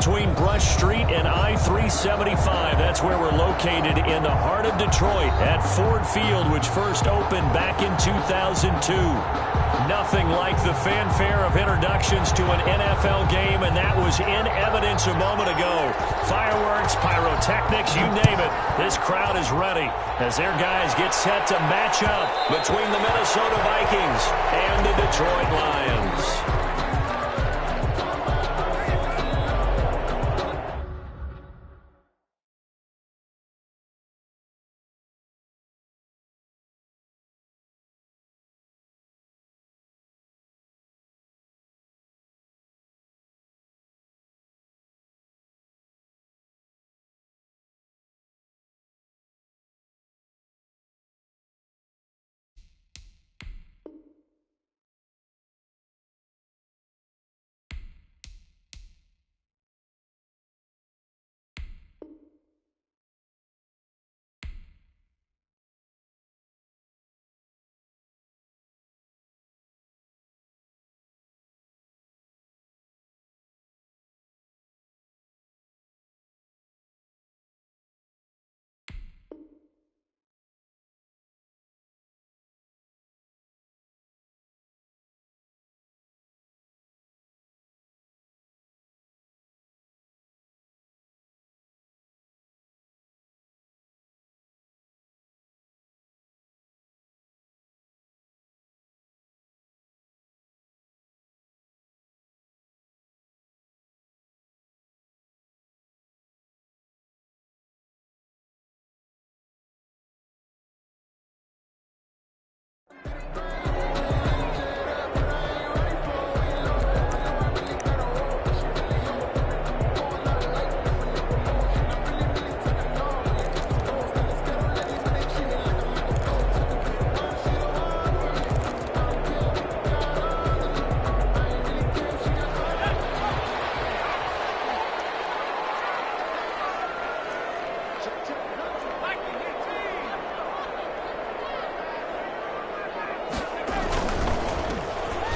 between Brush Street and I-375. That's where we're located in the heart of Detroit at Ford Field, which first opened back in 2002. Nothing like the fanfare of introductions to an NFL game, and that was in evidence a moment ago. Fireworks, pyrotechnics, you name it. This crowd is ready as their guys get set to match up between the Minnesota Vikings and the Detroit Lions.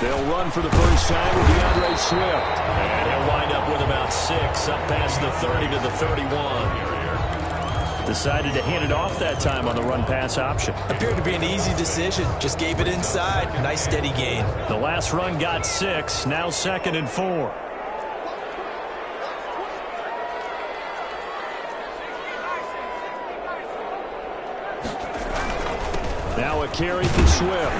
They'll run for the first time with DeAndre Swift. And he'll wind up with about 6, up past the 30 to the 31. Decided to hand it off that time on the run-pass option. Appeared to be an easy decision. Just gave it inside. Nice, steady gain. The last run got 6. Now 2nd and 4. Now a carry for Swift.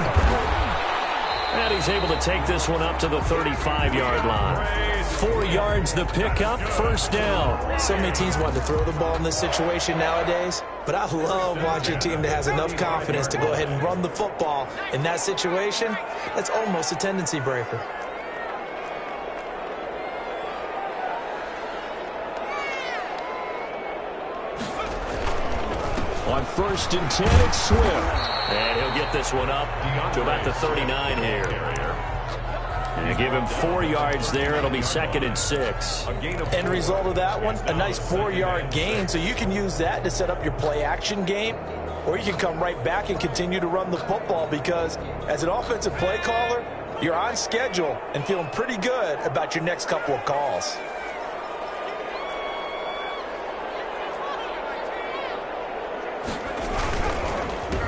And he's able to take this one up to the 35-yard line. 4 yards the pickup, first down. So many teams want to throw the ball in this situation nowadays, but I love watching a team that has enough confidence to go ahead and run the football. In that situation, that's almost a tendency breaker. On 1st and 10, it's Swift. And he'll get this one up to about the 39 here. And give him 4 yards there. It'll be 2nd and 6. End result of that one, a nice 4-yard gain. So you can use that to set up your play-action game, or you can come right back and continue to run the football because as an offensive play caller, you're on schedule and feeling pretty good about your next couple of calls.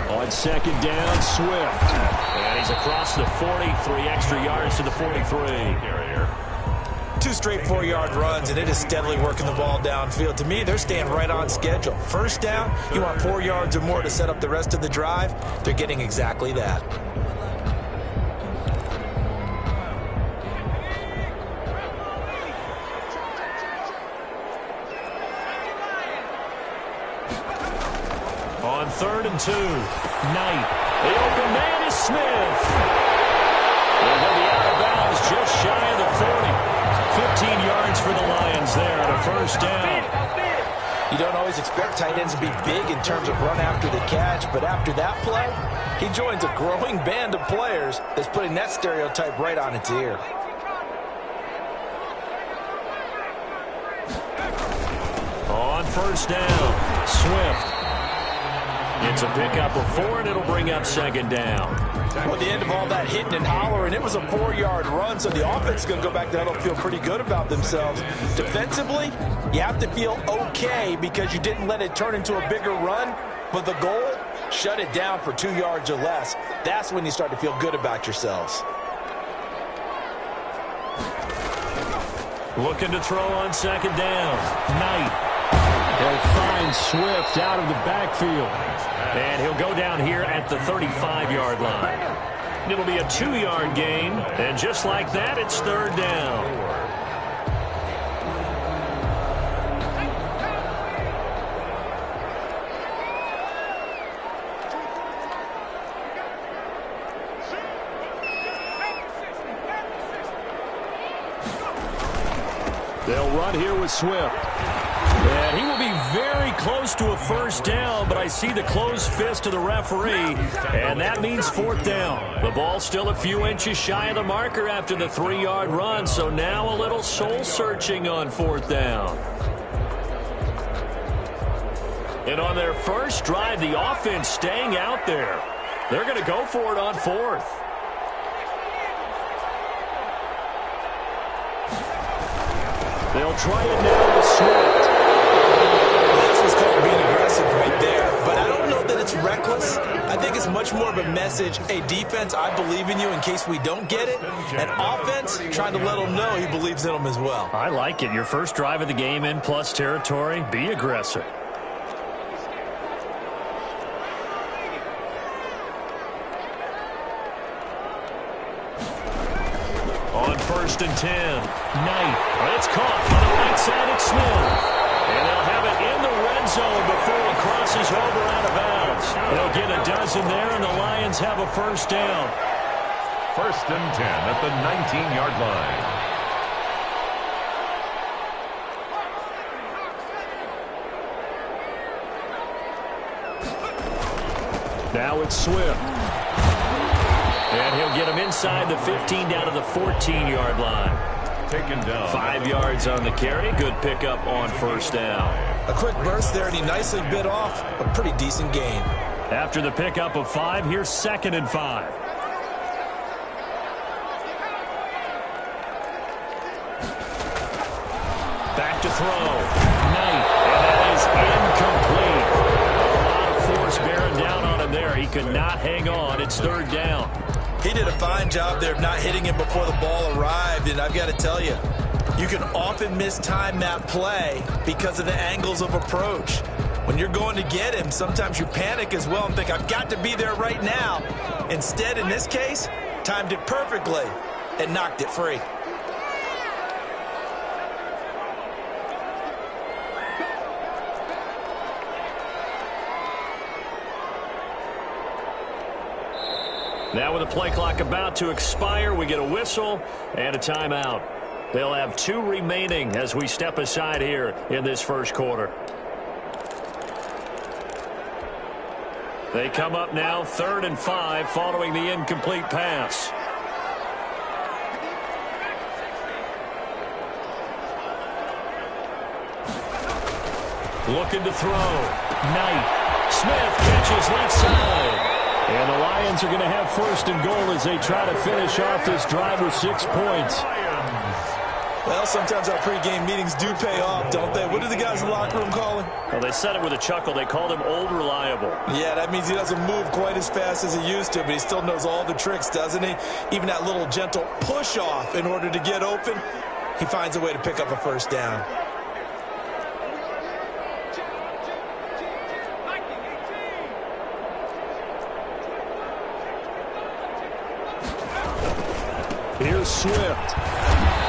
On 2nd down, Swift. And he's across the 40, 3 extra yards to the 43. 2 straight 4-yard runs, and it is steadily working the ball downfield. To me, they're staying right on schedule. First down, you want 4 yards or more to set up the rest of the drive. They're getting exactly that. On 3rd and 2, Knight. The open man is Smith. And he'll be out of bounds just shy of the 40. 15 yards for the Lions there on a first down. You don't always expect tight ends to be big in terms of run after the catch, but after that play, he joins a growing band of players that's putting that stereotype right on its ear. On first down, Swift. It's a pickup of 4, and it'll bring up 2nd down. Well, the end of all that hitting and hollering, it was a 4-yard run, so the offense is going to go back to huddle and feel pretty good about themselves. Defensively, you have to feel okay because you didn't let it turn into a bigger run, but the goal, shut it down for 2 yards or less. That's when you start to feel good about yourselves. Looking to throw on second down. Knight. He'll find Swift out of the backfield. And he'll go down here at the 35-yard line. It'll be a 2-yard gain. And just like that, it's third down. They'll run here with Swift. And he will be very close to a first down, but I see the closed fist of the referee, and that means fourth down. The ball's still a few inches shy of the marker after the 3-yard run, so now a little soul-searching on fourth down. And on their first drive, the offense staying out there. They're going to go for it on fourth. They'll try it now with Swift. This was called being aggressive right there, but I don't know that it's reckless. I think it's much more of a message. Hey, defense, I believe in you in case we don't get it. And offense, trying to let him know he believes in them as well. I like it. Your first drive of the game in plus territory, be aggressive. On 1st and 10, Knight. It's caught on the right side at Smith. And they'll have it in the red zone before it crosses over out of bounds. They'll get a dozen there, and the Lions have a first down. 1st and 10 at the 19-yard line. Now it's Swift. And he'll get him inside the 15 down to the 14-yard line. Taken down. 5 yards on the carry. Good pickup on first down. A quick burst there, and he nicely bit off a pretty decent gain. After the pickup of 5, here's 2nd and 5. Back to throw. Knight. And that is incomplete. A lot of force bearing down on him there. He could not hang on. It's third down. He did a fine job there of not hitting him before the ball arrived, and I've got to tell you, you can often mistime that play because of the angles of approach. When you're going to get him, sometimes you panic as well and think, I've got to be there right now. Instead, in this case, timed it perfectly and knocked it free. Now with the play clock about to expire, we get a whistle and a timeout. They'll have 2 remaining as we step aside here in this first quarter. They come up now 3rd and 5 following the incomplete pass. Looking to throw. Knight. Smith catches left side. And the Lions are going to have 1st and goal as they try to finish off this drive with 6 points. Well, sometimes our pregame meetings do pay off, don't they? What do the guys in the locker room call him? Well, they said it with a chuckle. They called him Old Reliable. Yeah, that means he doesn't move quite as fast as he used to, but he still knows all the tricks, doesn't he? Even that little gentle push-off in order to get open, he finds a way to pick up a first down. Here's Swift.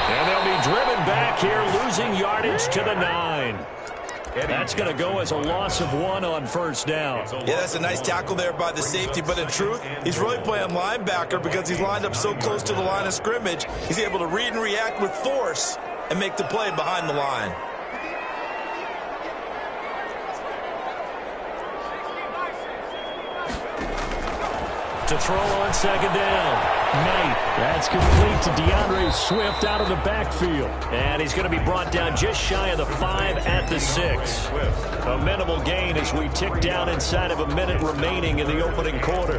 And they'll be driven back here, losing yardage to the 9. That's going to go as a loss of 1 on first down. Yeah, that's a nice tackle there by the safety, but in truth, he's really playing linebacker because he's lined up so close to the line of scrimmage. He's able to read and react with force and make the play behind the line. To throw on second down. Knight. That's complete to DeAndre Swift out of the backfield. And he's going to be brought down just shy of the 5 at the 6. A minimal gain as we tick down inside of a minute remaining in the opening quarter.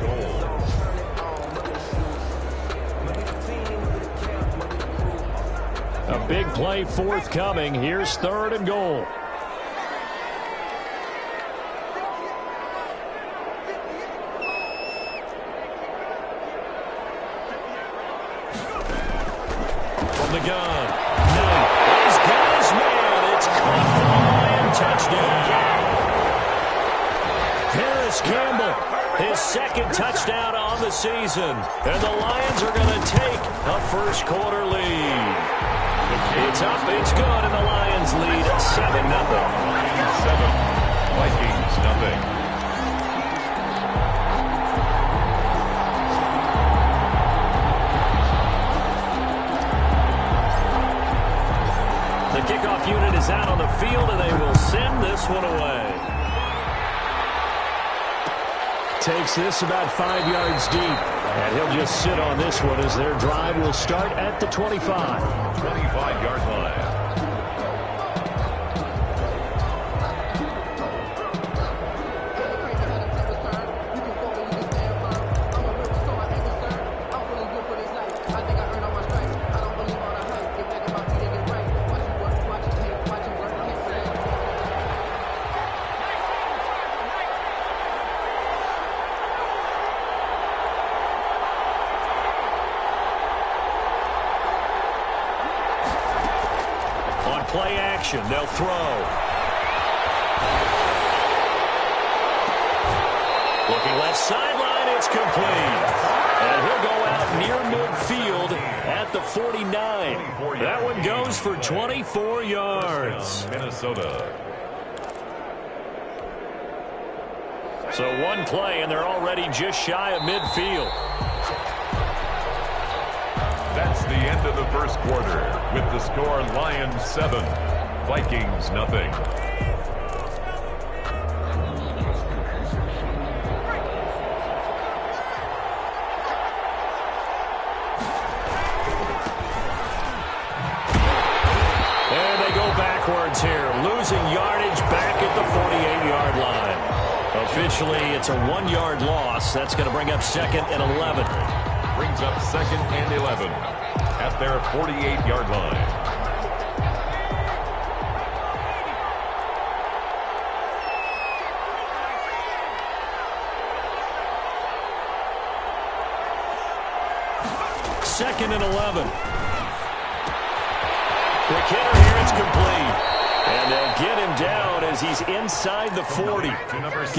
A big play forthcoming. Here's 3rd and goal. From the gun. Knight. He's got his man. It's caught for the Lion touchdown. Harris Campbell, his 2nd touchdown on the season. And the Lions are going to take a first-quarter lead. It's up, it's good, and the Lions lead 7-0. Lions 7, Vikings nothing. The kickoff unit is out on the field, and they will send this one away. Takes this about 5 yards deep, and he'll just sit on this one as their drive will start at the 25. 25-yard line. Play action. They'll throw. Looking left sideline. It's complete. And he'll go out near midfield at the 49. That one goes for 24 yards. Minnesota. So one play, and they're already just shy of midfield. That's the end of the first quarter with the score Lions 7, Vikings nothing. And they go backwards here, losing yardage back at the 48-yard line. Officially, it's a 1-yard loss. That's going to bring up 2nd and 11. Brings up 2nd and 11 at their 48-yard line. Second and 11. The kicker here is complete. And they'll get him down as he's inside the 40.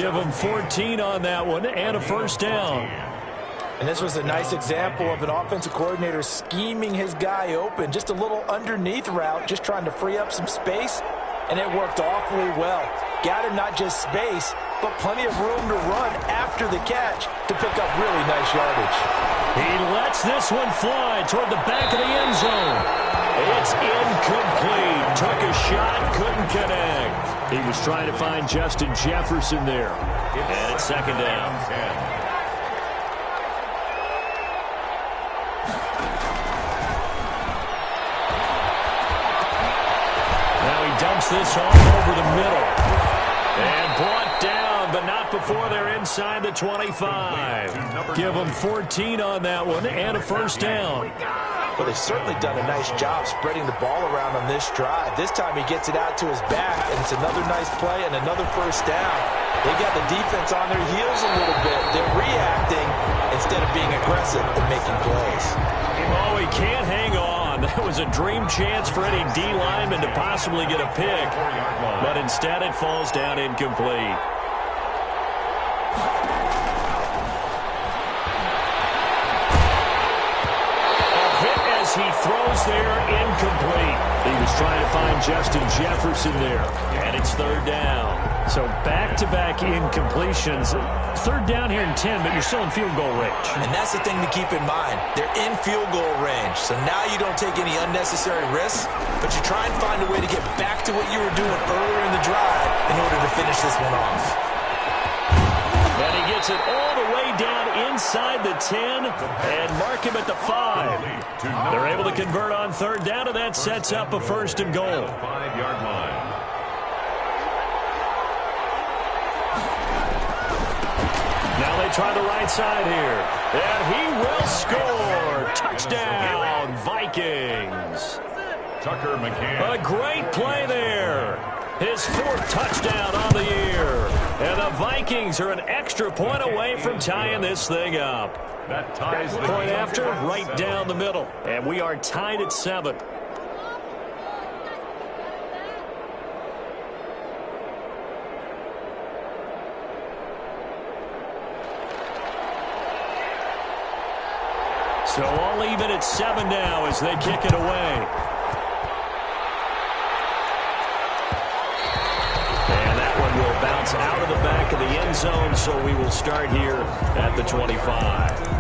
Give him 14 on that one and a first down. And this was a nice example of an offensive coordinator scheming his guy open. Just a little underneath route, just trying to free up some space, and it worked awfully well. Got him not just space, but plenty of room to run after the catch to pick up really nice yardage. He lets this one fly toward the back of the end zone. It's incomplete. Took a shot, couldn't connect. He was trying to find Justin Jefferson there. And it's 2nd down. Dumps this off over the middle. And brought down, but not before they're inside the 25. Give them 14 on that one and a first down. Well, they've certainly done a nice job spreading the ball around on this drive. This time he gets it out to his back, and it's another nice play and another first down. They got the defense on their heels a little bit. They're reacting instead of being aggressive and making plays. Oh, he can't hang on. That was a dream chance for any D lineman to possibly get a pick, but instead it falls down incomplete. A hit as he throws there, incomplete. He was trying to find Justin Jefferson there, and it's 3rd down. So back-to-back incompletions. 3rd down here in 10, but you're still in field goal range. And that's the thing to keep in mind. They're in field goal range, so now you don't take any unnecessary risks, but you try and find a way to get back to what you were doing earlier in the drive in order to finish this one off. And he gets it all the way down inside the 10 and mark him at the 5. They're able to convert on 3rd down, and that sets up a 1st and goal. 5-yard line. Now they try the right side here. And he will score. Touchdown, Vikings. Tucker McCann. A great play there. His 4th touchdown on the year. And the Vikings are an extra point away from tying this thing up. That ties the Point game. after, right down the middle. And we are tied at 7. So all even at 7 now as they kick it away. And that one will bounce out of the back of the end zone, so we will start here at the 25.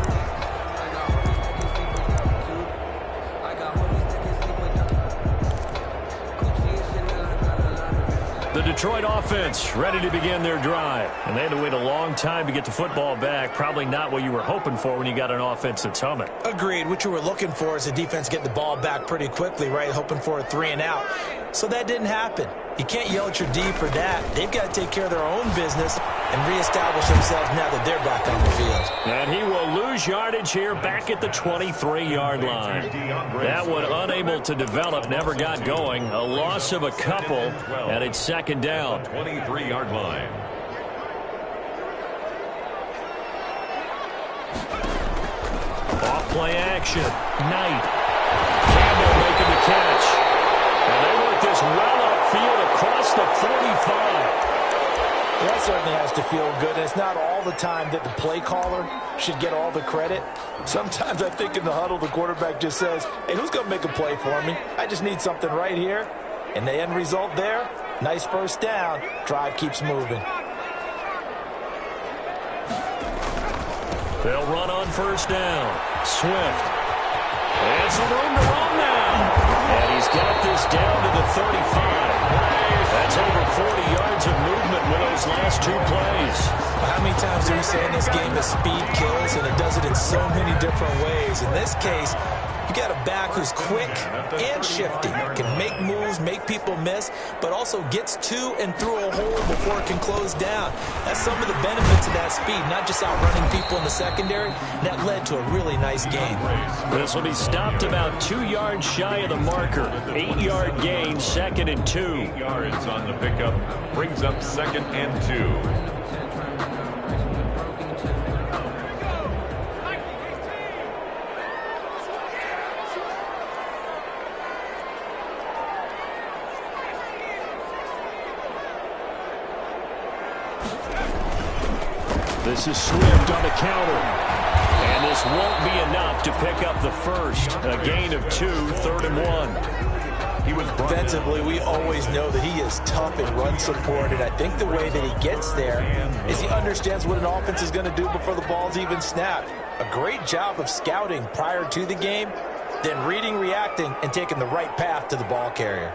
The Detroit offense ready to begin their drive. And they had to wait a long time to get the football back. Probably not what you were hoping for when you got an offense that's humming. Agreed. What you were looking for is the defense getting the ball back pretty quickly, right? Hoping for a 3 and out. So that didn't happen. You can't yell at your D for that. They've got to take care of their own business and reestablish themselves now that they're back on the field. And he will lose yardage here back at the 23-yard line. That one unable to develop, never got going. A loss of a couple, and it's second down. 23-yard line. Off play action. Knight. Campbell making the catch. And they work this well upfield across the 45. That certainly has to feel good, and it's not all the time that the play caller should get all the credit. Sometimes I think in the huddle, the quarterback just says, hey, who's going to make a play for me? I just need something right here. And the end result there, nice first down. Drive keeps moving. They'll run on first down. Swift. And some room to run now. And he's got this down to the 35. That's over 40 yards of movement with those last 2 plays. How many times do we say in this game that speed kills, and it does it in so many different ways? In this case, you got a back who's quick and shifty, can make moves, make people miss, but also gets to and through a hole before it can close down. That's some of the benefits of that speed, not just outrunning people in the secondary. That led to a really nice game. This will be stopped about 2 yards shy of the marker. 8-yard gain, 2nd and 2. 8 yards on the pickup. Brings up 2nd and 2. This is Swift on the counter. And this won't be enough to pick up the first. A gain of 2, 3rd and 1. He was Defensively, we always know that he is tough in run support, and I think the way that he gets there is he understands what an offense is going to do before the ball's even snapped. A great job of scouting prior to the game, then reading, reacting, and taking the right path to the ball carrier.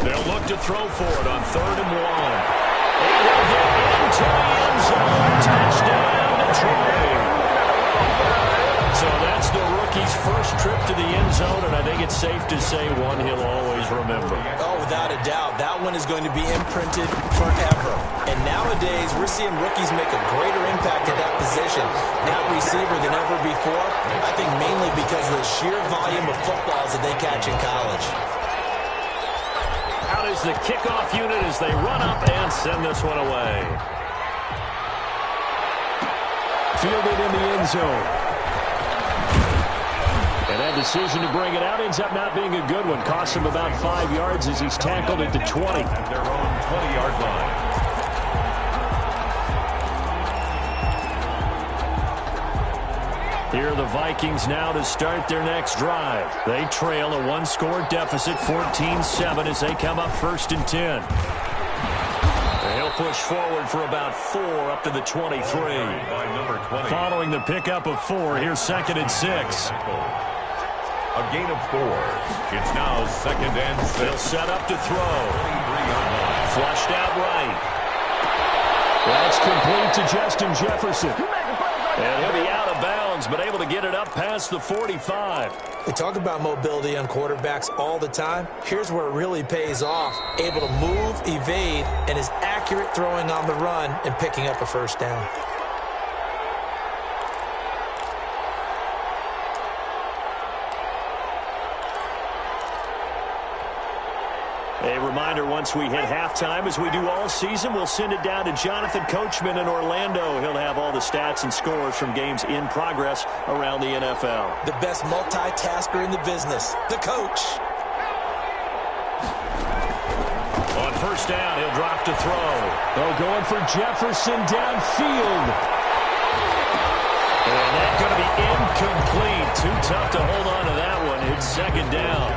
They'll look to throw for it on 3rd and 1. And he'll get into the end zone. Touchdown, Detroit. So that's the rookie's first trip to the end zone, and I think it's safe to say one he'll always remember. Oh, without a doubt. That one is going to be imprinted forever. And nowadays, we're seeing rookies make a greater impact at that position, that receiver, than ever before. I think mainly because of the sheer volume of footballs that they catch in college. Out is the kickoff unit as they run up and send this one away. Fielded in the end zone. And that decision to bring it out ends up not being a good one. Cost him about 5 yards as he's tackled at the 20. At their own 20-yard line. Here are the Vikings now to start their next drive. They trail a 1-score deficit, 14-7, as they come up 1st and 10. And he'll push forward for about 4 up to the 23. By number 20. Following the pickup of 4, here's 2nd and 6. A gain of 4. It's now 2nd and 6. They'll set up to throw. 23-yard line. Flushed out right. That's complete to Justin Jefferson. And he'll be out of bounds downs, but able to get it up past the 45. We talk about mobility on quarterbacks all the time. Here's where it really pays off. Able to move, evade, and is accurate throwing on the run and picking up a first down. A reminder, once we hit halftime, as we do all season, we'll send it down to Jonathan Coachman in Orlando. He'll have all the stats and scores from games in progress around the NFL. The best multitasker in the business, the coach. On first down, he'll drop to throw. Oh, going for Jefferson downfield. And that's going to be incomplete. Too tough to hold on to that one. It's second down.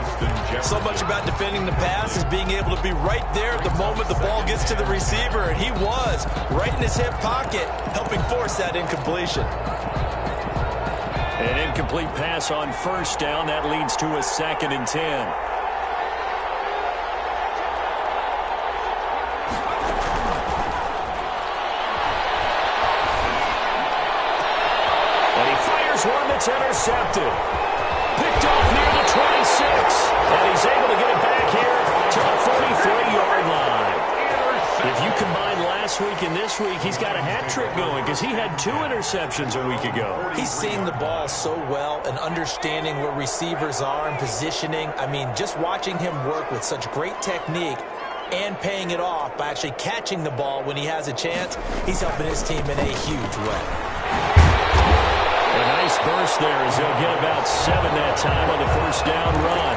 So much about defending the pass is being able to be right there at the moment the ball gets to the receiver, and he was right in his hip pocket, helping force that incompletion. An incomplete pass on first down. That leads to a 2nd and 10. One that's intercepted. Picked off near the 26. And he's able to get it back here to the 43-yard line. If you combine last week and this week, he's got a hat trick going because he had 2 interceptions a week ago. He's seeing the ball so well and understanding where receivers are and positioning. I mean, just watching him work with such great technique and paying it off by actually catching the ball when he has a chance, he's helping his team in a huge way. A nice burst there as he'll get about 7 that time on the first down run.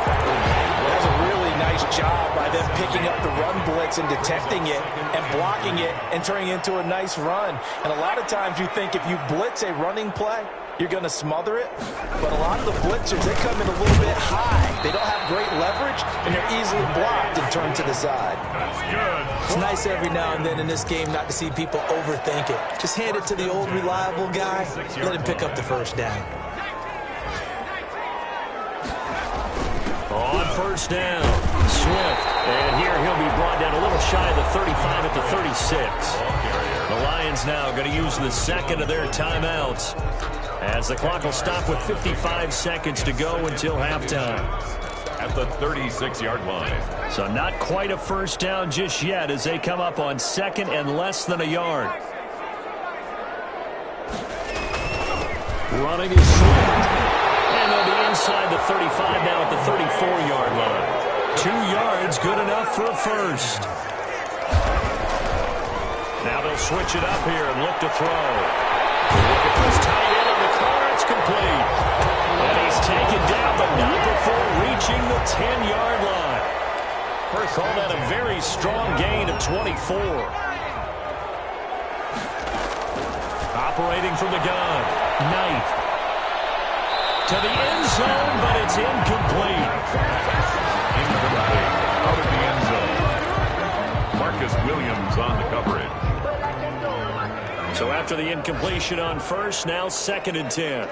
That's a really nice job by them picking up the run blitz and detecting it and blocking it and turning it into a nice run. And a lot of times you think if you blitz a running play, you're going to smother it. But a lot of the blitzers, they come in a little bit high. They don't have great leverage, and they're easily blocked and turned to the side. That's good. It's nice every now and then in this game not to see people overthink it. Just hand it to the old reliable guy. Let him pick up the first down. On first down, Swift. And here he'll be brought down a little shy of the 35 at the 36. The Lions now going to use the second of their timeouts, as the clock will stop with 55 seconds to go until halftime. At the 36-yard line. So not quite a first down just yet as they come up on second and less than a yard. Running is Swift. And they'll be inside the 35 now at the 34-yard line. 2 yards, good enough for a first. Now they'll switch it up here and look to throw. Look at this tight end on the corner. It's complete. And he's taken down, but not before reaching the 10-yard line. First, call that a very strong gain of 24. Operating from the gun. Knight. To the end zone, but it's incomplete. Incomplete. Out of the end zone. Marcus Williams on the coverage. So after the incompletion on first, now 2nd and 10.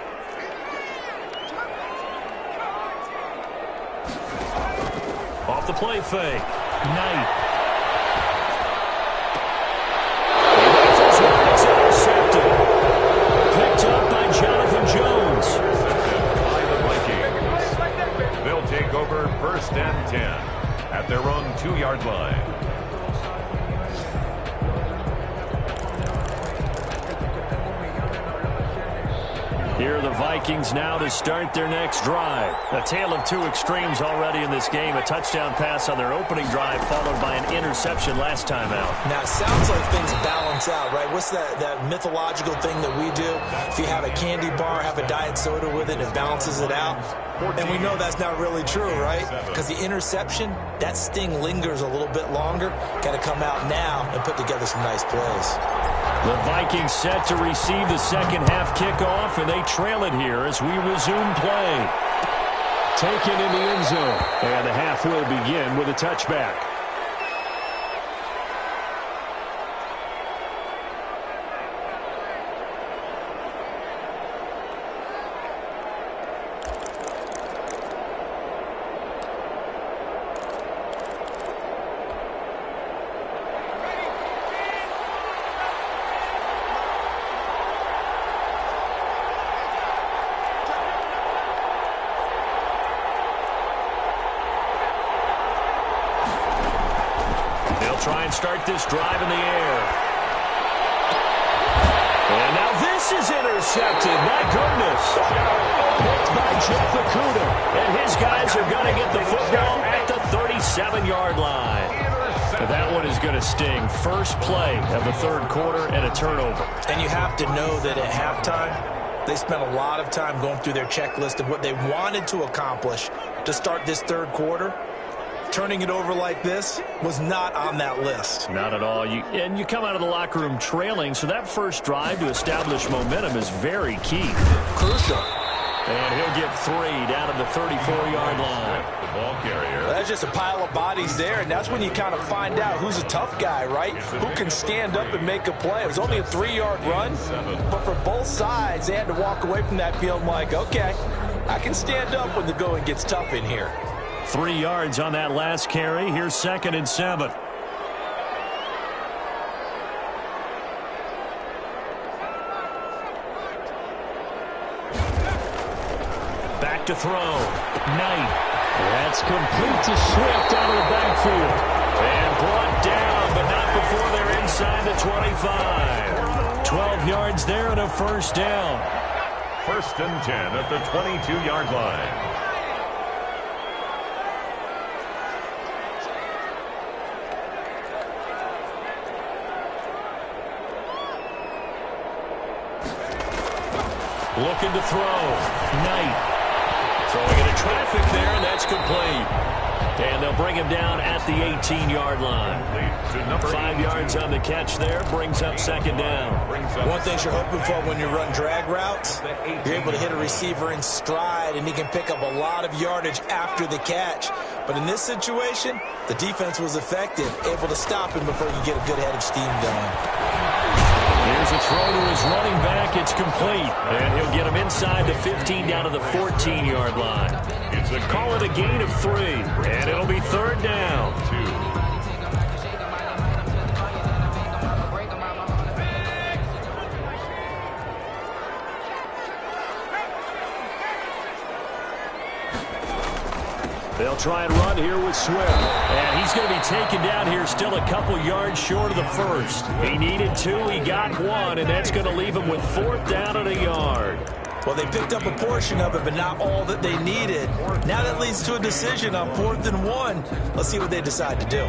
Off the play fake. Knight. It's intercepted. Picked up by Jonathan Jones. By the Vikings. They'll take over 1st and 10 at their own 2-yard line. Here are the Vikings now to start their next drive. A tale of 2 extremes already in this game. A touchdown pass on their opening drive, followed by an interception last time out. Now, it sounds like things balance out, right? What's that mythological thing that we do? If you have a candy bar, have a diet soda with it, it balances it out. And we know that's not really true, right? Because the interception, that sting lingers a little bit longer. Got to come out now and put together some nice plays. The Vikings set to receive the second half kickoff, and they trail it here as we resume play. Taken in the end zone, and the half will begin with a touchback. try and start this drive in the air. And now this is intercepted. My goodness. Picked by Jeff Okuda. And his guys are going to get the football at the 37-yard line. That one is going to sting. First play of the third quarter and a turnover. And you have to know that at halftime, they spent a lot of time going through their checklist of what they wanted to accomplish to start this third quarter. Turning it over like this was not on that list. Not at all. And you come out of the locker room trailing, so that first drive to establish momentum is very key. Crucial. And he'll get 3 down at the 34-yard line. The ball carrier. That's just a pile of bodies there, and that's when you kind of find out who's a tough guy, right? Who can stand up and make a play. It was only a 3-yard run, but for both sides, they had to walk away from that field like, okay, I can stand up when the going gets tough in here. 3 yards on that last carry. Here's 2nd and 7. Back to throw. Knight. That's complete to Swift out of the backfield. And brought down, but not before they're inside the 25. 12 yards there and a first down. 1st and 10 at the 22-yard line. Looking to throw. Knight. Throwing into traffic there, and that's complete. And they'll bring him down at the 18-yard line. 5 yards on the catch there, brings up 2nd down. One thing you're hoping for when you run drag routes, you're able to hit a receiver in stride, and he can pick up a lot of yardage after the catch. But in this situation, the defense was effective, able to stop him before you get a good head of steam going. Here's a throw to his running back. It's complete. And he'll get him inside the 15 down to the 14-yard line. Call it a gain of 3. And it'll be 3rd down. 2. They'll try and run here with Swift. And he's going to be taken down here still a couple yards short of the first. He needed 2. He got 1. And that's going to leave him with 4th down and a yard. Well, they picked up a portion of it, but not all that they needed. Now that leads to a decision on 4th and 1. Let's see what they decide to do.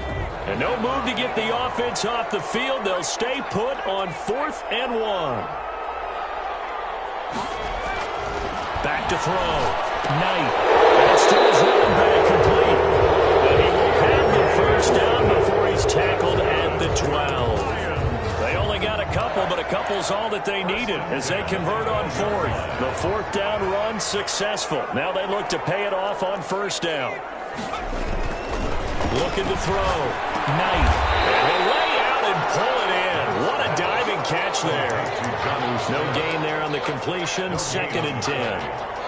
And no move to get the offense off the field. They'll stay put on 4th and 1. Back to throw. Knight. That's to his running back, complete. And he will have the first down before he's tackled at the 12. They only got a couple, but a couple's all that they needed as they convert on 4th. The 4th down run successful. Now they look to pay it off on 1st down. Looking to throw. Knight. And he'll lay out and pull it in. What a diving catch there. No gain there on the completion. 2nd and 10.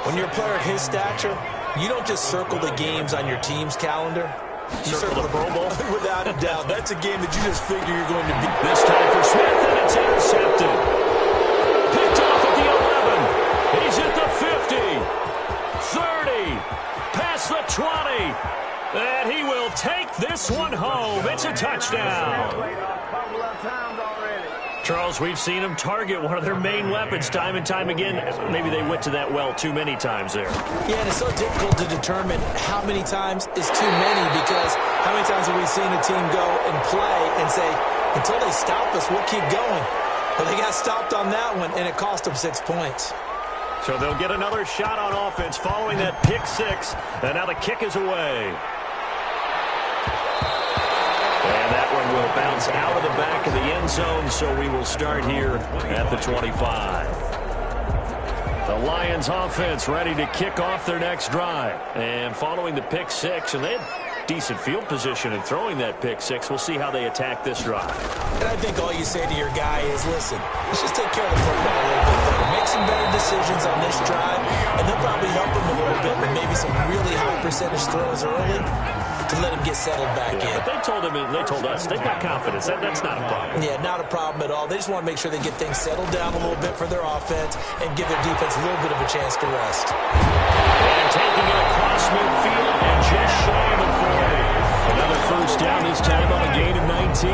When you're a player of his stature, you don't just circle the games on your team's calendar. You circle the Pro Bowl. Without a doubt. That's a game that you just figure you're going to beat. This time for Smith, and it's intercepted. Picked off at the 11. He's at the 50. 30. Past the 20. And he will take this one home. It's a touchdown. Charles, we've seen them target one of their main weapons time and time again. Maybe they went to that well too many times there. Yeah, and it's so difficult to determine how many times is too many, because how many times have we seen a team go and play and say, until they stop us, we'll keep going. But they got stopped on that one, and it cost them 6 points. So they'll get another shot on offense following that pick 6, and now the kick is away. And that one will bounce out of the back of the end zone, so we will start here at the 25. The Lions offense ready to kick off their next drive. And following the pick 6, and they had decent field position in throwing that pick 6. We'll see how they attack this drive. And I think all you say to your guy is, listen, let's just take care of the football a little bit better. Make some better decisions on this drive, and they'll probably help him a little bit with maybe some really high percentage throws early to let him get settled back in. But they told us they've got confidence. That's not a problem. Yeah, not a problem at all. They just want to make sure they get things settled down a little bit for their offense and give their defense a little bit of a chance to rest. And taking it across midfield and just shy of the 40. Another first down, this time on a gain of 19.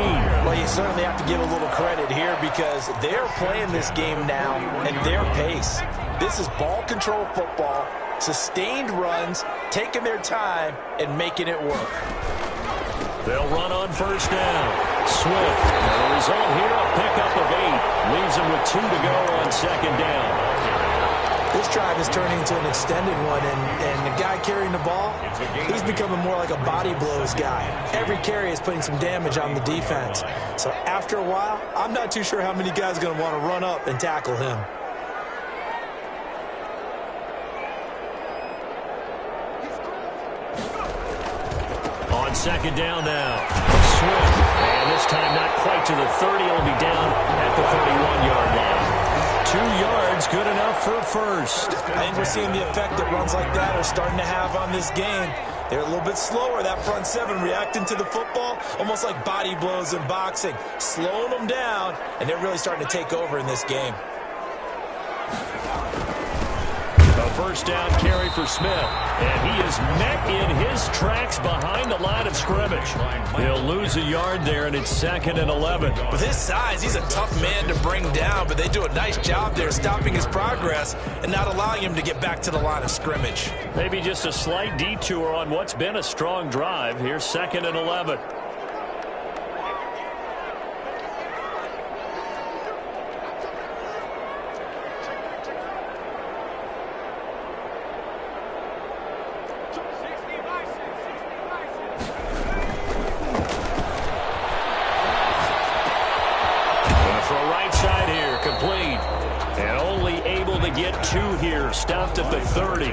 because they're playing this game now at their pace. This is ball control football, sustained runs, taking their time, and making it work. They'll run on first down. Swift. And the result here, a pickup of 8. Leaves them with 2 to go on second down. This drive is turning into an extended one, and the guy carrying the ball, he's becoming more like a body blows guy. Every carry is putting some damage on the defense. So after a while, I'm not too sure how many guys are going to want to run up and tackle him. On second down now, Swift. And this time not quite to the 30. It'll be down at the 31-yard line. 2 yards, good enough for a first. I think we're seeing the effect that runs like that are starting to have on this game. They're a little bit slower, that front seven, reacting to the football, almost like body blows in boxing, slowing them down, and they're really starting to take over in this game. A first down carry for Smith, and he is met in his tracks behind the line of scrimmage. He'll lose a yard there, and it's 2nd and 11. With his size, he's a tough man to bring down, but they do a nice job there stopping his progress and not allowing him to get back to the line of scrimmage. Maybe just a slight detour on what's been a strong drive. Here's 2nd and 11. Stopped at the 30.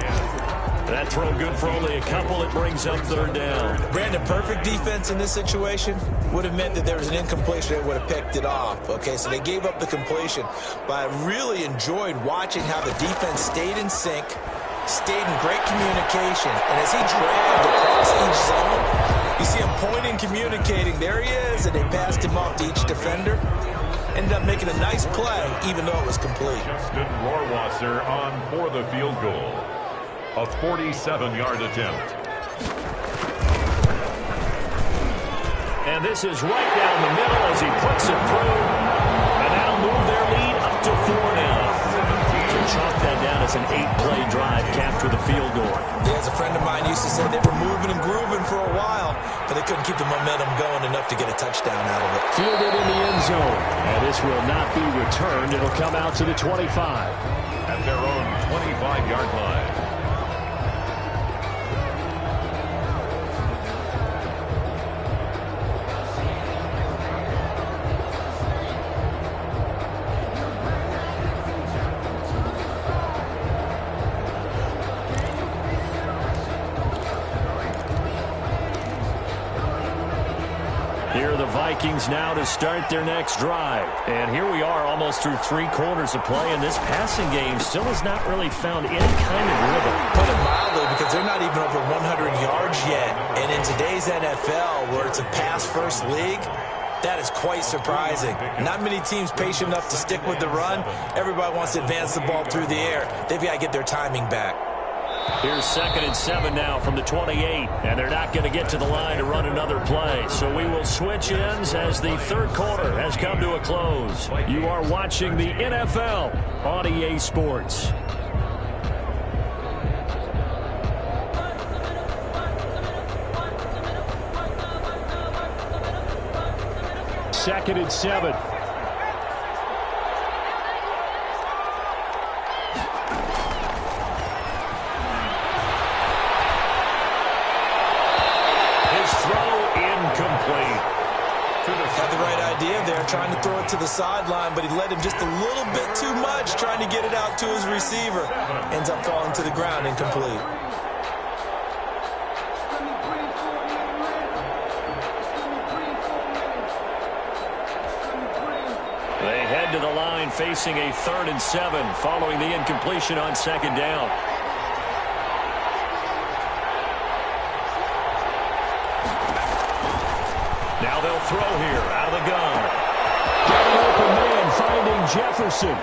That throw good for only a couple. It brings up 3rd down. Brandon, perfect defense in this situation would have meant that there was an incompletion that would have picked it off. Okay, so they gave up the completion. But I really enjoyed watching how the defense stayed in sync, stayed in great communication. And as he dragged across each zone, you see him pointing, communicating. There he is, and they passed him off to each defender. Ended up making a nice play, even though it was complete. Justin Rohrwasser on for the field goal. A 47-yard attempt. And this is right down the middle as he puts it through. And that'll move their lead up to 4 now. So chalk that down as an 8-play drive capped with a field goal. Yeah, as a friend of mine used to say, they were moving and grooving for a while, but they couldn't keep the momentum going enough to get a touchdown out of it. Fielded in the end zone. And this will not be returned. It'll come out to the 25. At their own 25-yard line. Vikings now to start their next drive. And here we are almost through 3 quarters of play, and this passing game still has not really found any kind of rhythm. Put it mildly, because they're not even over 100 yards yet. And in today's NFL, where it's a pass-first league, that is quite surprising. Not many teams patient enough to stick with the run. Everybody wants to advance the ball through the air. They've got to get their timing back. Here's 2nd and 7 now from the 28, and they're not going to get to the line to run another play. So we will switch ends as the 3rd quarter has come to a close. You are watching the NFL on EA Sports. Second and 7. Had the right idea there, trying to throw it to the sideline, but he led him just a little bit too much, trying to get it out to his receiver. Ends up falling to the ground, incomplete. They head to the line facing a 3rd and 7 following the incompletion on 2nd down. Now they'll throw here out of the gun. Got an open man finding Jefferson.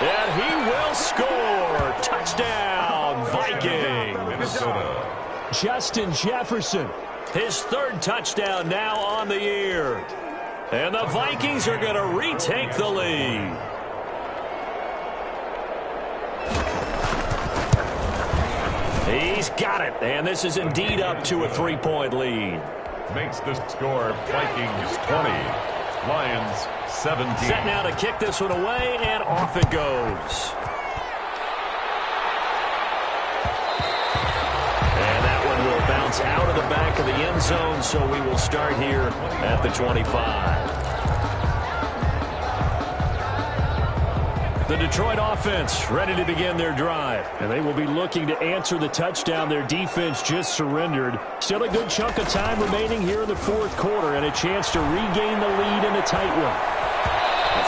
And he will score. Touchdown, Vikings. Minnesota. Justin Jefferson, his 3rd touchdown now on the year. And the Vikings are going to retake the lead. He's got it, and this is indeed up to a 3-point lead. Makes the score Vikings 20, Lions 17. Set now to kick this one away, and off it goes. And that one will bounce out of the back of the end zone, so we will start here at the 25. The Detroit offense ready to begin their drive. And they will be looking to answer the touchdown their defense just surrendered. Still a good chunk of time remaining here in the fourth quarter and a chance to regain the lead in a tight one.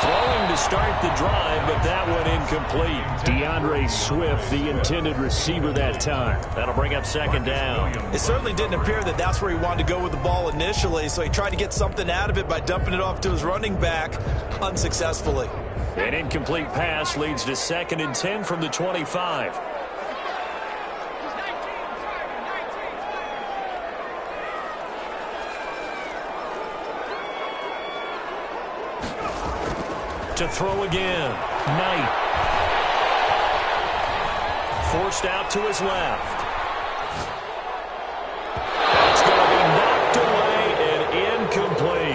Throwing to start the drive, but that one incomplete. DeAndre Swift, the intended receiver that time. That'll bring up second down. It certainly didn't appear that that's where he wanted to go with the ball initially, so he tried to get something out of it by dumping it off to his running back unsuccessfully. An incomplete pass leads to 2nd and 10 from the 25. To throw again. Knight. Forced out to his left. It's going to be knocked away and incomplete.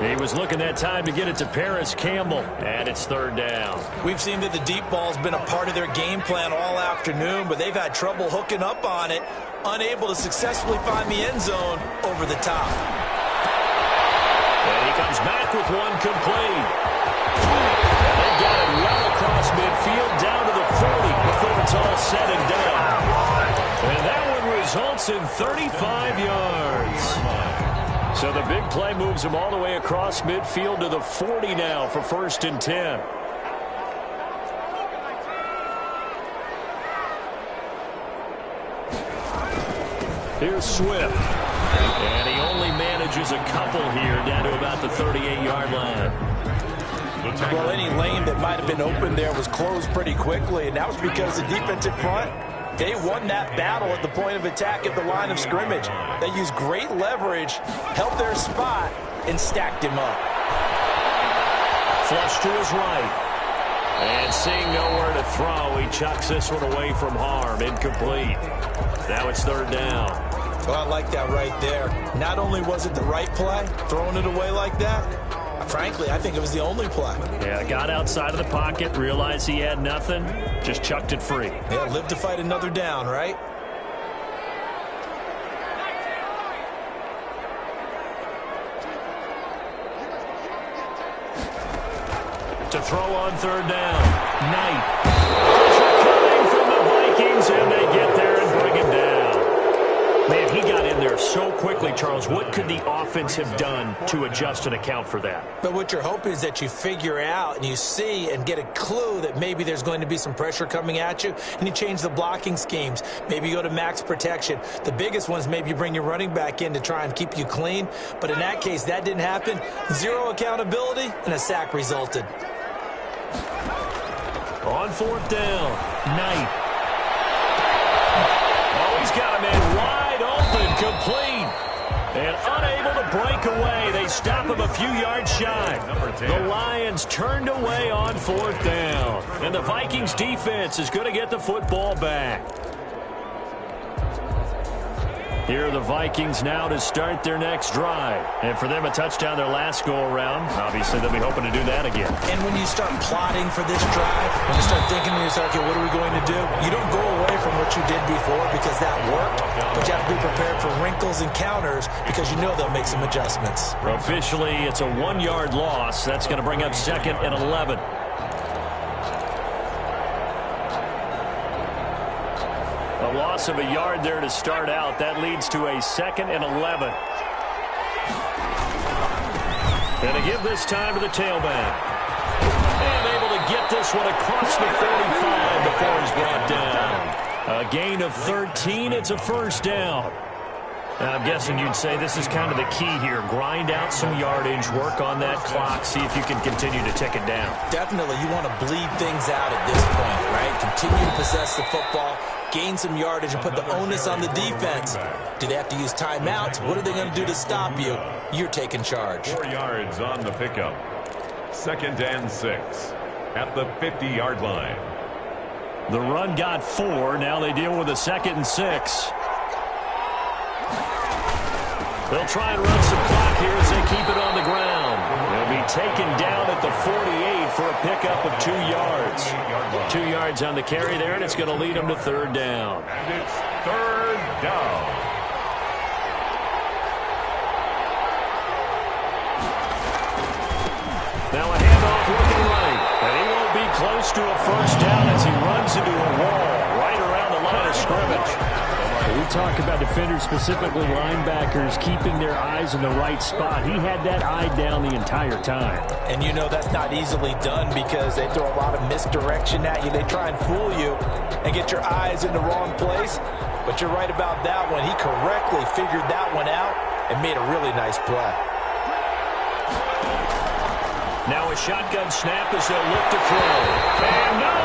He was looking that time to get it to Paris Campbell, and it's 3rd down. We've seen that the deep ball's been a part of their game plan all afternoon, but they've had trouble hooking up on it, unable to successfully find the end zone over the top. And he comes back with one complete. And they got it well across midfield down to the 40 before it's all said and done. And that one results in 35 yards. So the big play moves him all the way across midfield to the 40 now for 1st and 10. Here's Swift. And he only manages a couple here down to about the 38-yard line. Well, any lane that might have been open there was closed pretty quickly, and that was because the defensive front, they won that battle at the point of attack at the line of scrimmage. They used great leverage, held their spot, and stacked him up. Flush to his right. And seeing nowhere to throw, he chucks this one away from harm. Incomplete. Now it's 3rd down. Well, I like that right there. Not only was it the right play, throwing it away like that, frankly, I think it was the only play. Yeah, got outside of the pocket, realized he had nothing, just chucked it free. Yeah, live to fight another down, right? To throw on 3rd down. Knight. Coming from the Vikings, and they get there and bring him down. Man, he got in there so quickly, Charles. What could the offense have done to adjust and account for that? But what you're hoping is that you figure out and you see and get a clue that maybe there's going to be some pressure coming at you, and you change the blocking schemes. Maybe you go to max protection. The biggest ones, maybe you bring your running back in to try and keep you clean. But in that case, that didn't happen. Zero accountability, and a sack resulted. On 4th down, Knight. Oh, he's got a man wide open, complete. And unable to break away. They stop him a few yards shy. The Lions turned away on 4th down. And the Vikings defense is going to get the football back. Here are the Vikings now to start their next drive. And for them, a touchdown their last go-around. Obviously, they'll be hoping to do that again. And when you start plotting for this drive, when you start thinking to yourself, okay, what are we going to do? You don't go away from what you did before because that worked, but you have to be prepared for wrinkles and counters because you know they'll make some adjustments. Officially, it's a 1-yard loss. That's going to bring up 2nd and 11. A loss of a yard there to start out. That leads to a 2nd and 11. And to give this time to the tailback. And able to get this one across the 45 before he's brought down. A gain of 13. It's a 1st down. Now, I'm guessing you'd say this is kind of the key here. Grind out some yardage, work on that clock, see if you can continue to tick it down. Definitely, you want to bleed things out at this point, right? Continue to possess the football, gain some yardage and put the onus on the defense. Do they have to use timeouts? What are they going to do to stop you? You're taking charge. 4 yards on the pickup. 2nd and 6 at the 50-yard line. The run got 4. Now they deal with a 2nd and 6. They'll try and run some clock here as they keep it on the ground. They'll be taken down at the 48 for a pickup of 2 yards. 2 yards on the carry there, and it's going to lead them to 3rd down. And it's 3rd down. Now a handoff looking right, and he won't be close to a 1st down as he runs into a wall right around the line of scrimmage. We talk about defenders, specifically linebackers, keeping their eyes in the right spot. He had that eye down the entire time. And you know that's not easily done because they throw a lot of misdirection at you. They try and fool you and get your eyes in the wrong place. But you're right about that one. He correctly figured that one out and made a really nice play. Now a shotgun snap as they'll look to throw. And no,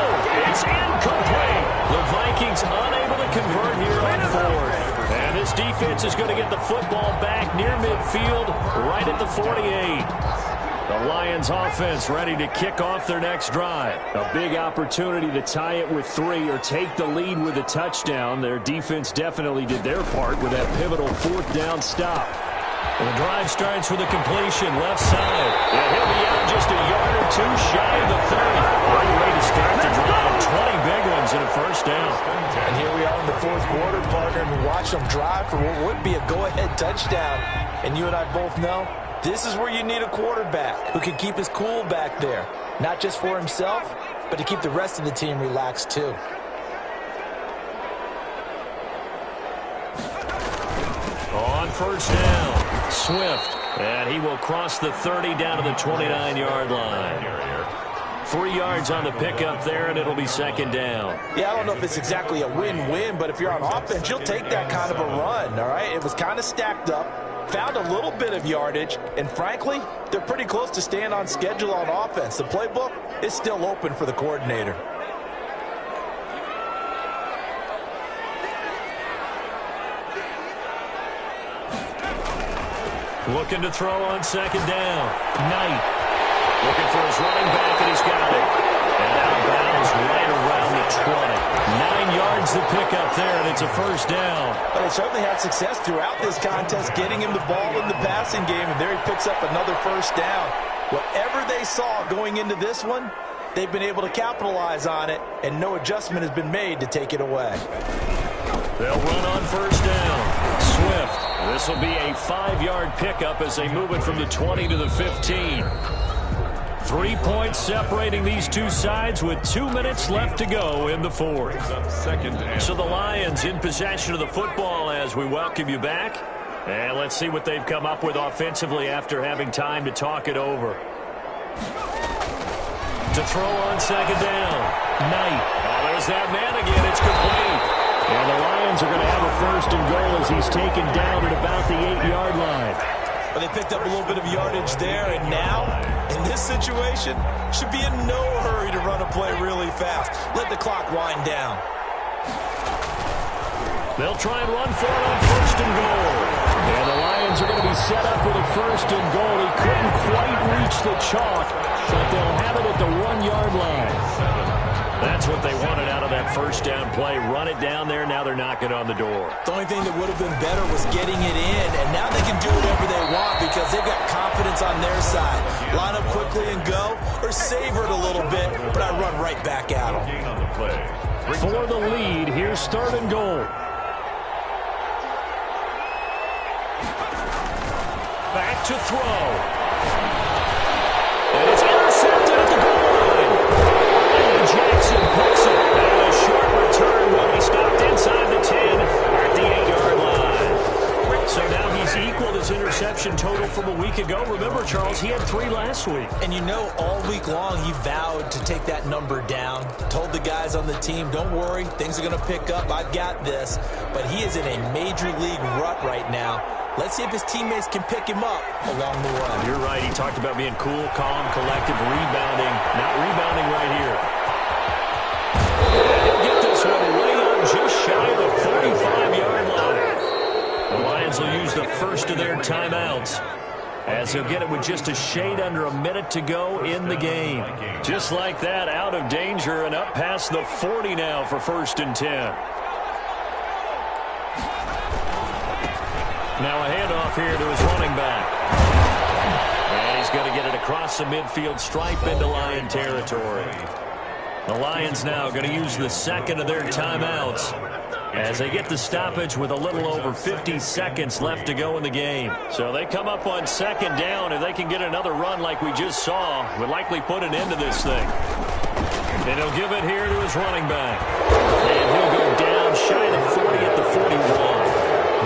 it's incomplete. The Vikings unable to convert here on 4th. And this defense is going to get the football back near midfield, right at the 48. The Lions offense ready to kick off their next drive. A big opportunity to tie it with 3 or take the lead with a touchdown. Their defense definitely did their part with that pivotal 4th down stop. And the drive starts with a completion left side. And he'll be out just a yard or 2 shy of the 30. Great way to start the drive. 20 big ones and a 1st down. And here we are in the 4th quarter, partner, and watch them drive for what would be a go-ahead touchdown. And you and I both know this is where you need a quarterback who can keep his cool back there. Not just for himself, but to keep the rest of the team relaxed too. On 1st down. Swift, and he will cross the 30 down to the 29-yard line. 3 yards on the pickup there, and it'll be 2nd down. Yeah, I don't know if it's exactly a win-win, but if you're on offense, you'll take that kind of a run, all right? It was kind of stacked up, found a little bit of yardage, and frankly, they're pretty close to staying on schedule on offense. The playbook is still open for the coordinator. Looking to throw on 2nd down. Knight looking for his running back, and he's got it. And out of bounds right around the 20. 9 yards to pick up there, and it's a 1st down. But they certainly had success throughout this contest, getting him the ball in the passing game, and there he picks up another 1st down. Whatever they saw going into this one, they've been able to capitalize on it, and no adjustment has been made to take it away. They'll run on 1st down. Swift. This will be a 5-yard pickup as they move it from the 20 to the 15. 3 points separating these two sides with 2 minutes left to go in the 4th. So the Lions in possession of the football as we welcome you back. And let's see what they've come up with offensively after having time to talk it over. To throw on 2nd down. Knight. Oh, there's that man again. It's complete. And the Lions are going to have a 1st and goal as he's taken down at about the 8-yard line. Well, they picked up a little bit of yardage there, and now, in this situation, should be in no hurry to run a play really fast. Let the clock wind down. They'll try and run for it on 1st and goal. And the Lions are going to be set up with a 1st and goal. He couldn't quite reach the chalk, but they'll have it at the 1-yard line. That's what they wanted out of that 1st down play. Run it down there. Now they're knocking on the door. The only thing that would have been better was getting it in, and now they can do whatever they want because they've got confidence on their side. Line up quickly and go, or savor it a little bit, but I run right back at them. For the lead, here's 3rd and goal. Back to throw. And it's intercepted at the goal line. Jackson picks it. And a short return will be stopped inside the 10 at the 8-yard line. So now he's equaled his interception total from a week ago. Remember, Charles, he had 3 last week. And you know, all week long he vowed to take that number down. Told the guys on the team, don't worry, things are going to pick up. I've got this. But he is in a major league rut right now. Let's see if his teammates can pick him up along the way. You're right. He talked about being cool, calm, collective, rebounding. Not rebounding right here. He'll get this one way up just timeouts, as he'll get it with just a shade under a minute to go in the game. Just like that, out of danger and up past the 40 now for 1st and 10. Now a handoff here to his running back. And he's going to get it across the midfield stripe into Lion territory. The Lions now going to use the second of their timeouts as they get the stoppage with a little over 50 seconds left to go in the game. So they come up on 2nd down. If they can get another run like we just saw, would likely put an end to this thing. And he'll give it here to his running back. And he'll go down shy of the 40 at the 41.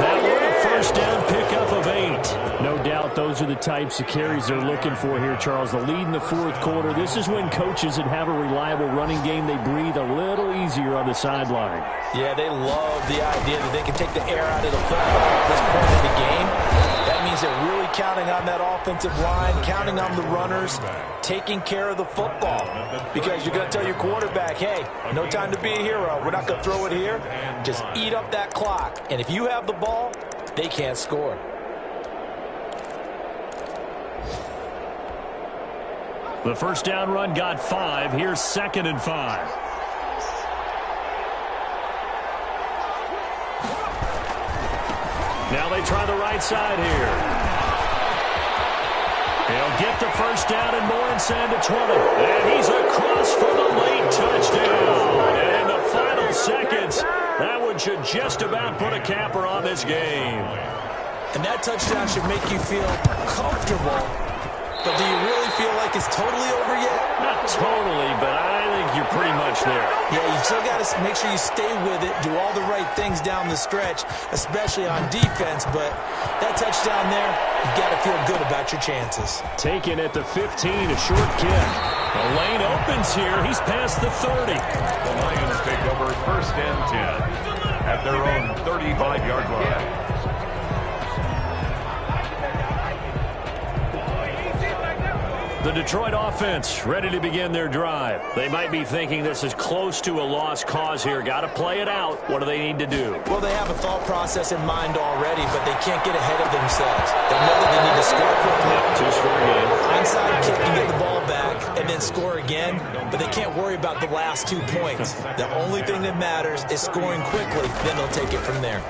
That one a 1st down pickup of 8. No doubt those are the types of carries they're looking for here, Charles. The lead in the 4th quarter. This is when coaches that have a reliable running game, they breathe a little easier on the sideline. Yeah, they love the idea that they can take the air out of the football at this point in the game. That means they're really counting on that offensive line, counting on the runners, taking care of the football. Because you're going to tell your quarterback, hey, no time to be a hero. We're not going to throw it here. Just eat up that clock. And if you have the ball, they can't score. The 1st down run got 5. Here's 2nd and 5. Now they try the right side here. He'll get the 1st down and more inside the 20. And he's across for the late touchdown. And in the final seconds, that one should just about put a capper on this game. And that touchdown should make you feel comfortable. But do you really feel like it's totally over yet? Not totally, but I think you're pretty much there. Yeah, you still got to make sure you stay with it, do all the right things down the stretch, especially on defense. But that touchdown there, you got to feel good about your chances. Taken at the 15, a short kick. The lane opens here. He's past the 30. The Lions take over 1st and 10 at their own 35-yard line. The Detroit offense ready to begin their drive. They might be thinking this is close to a lost cause here. Got to play it out. What do they need to do? Well, they have a thought process in mind already, but they can't get ahead of themselves. They know that they need to score quickly. Two-score game. Onside kick and get the ball back and then score again, but they can't worry about the last 2 points. The only thing that matters is scoring quickly, then they'll take it from there.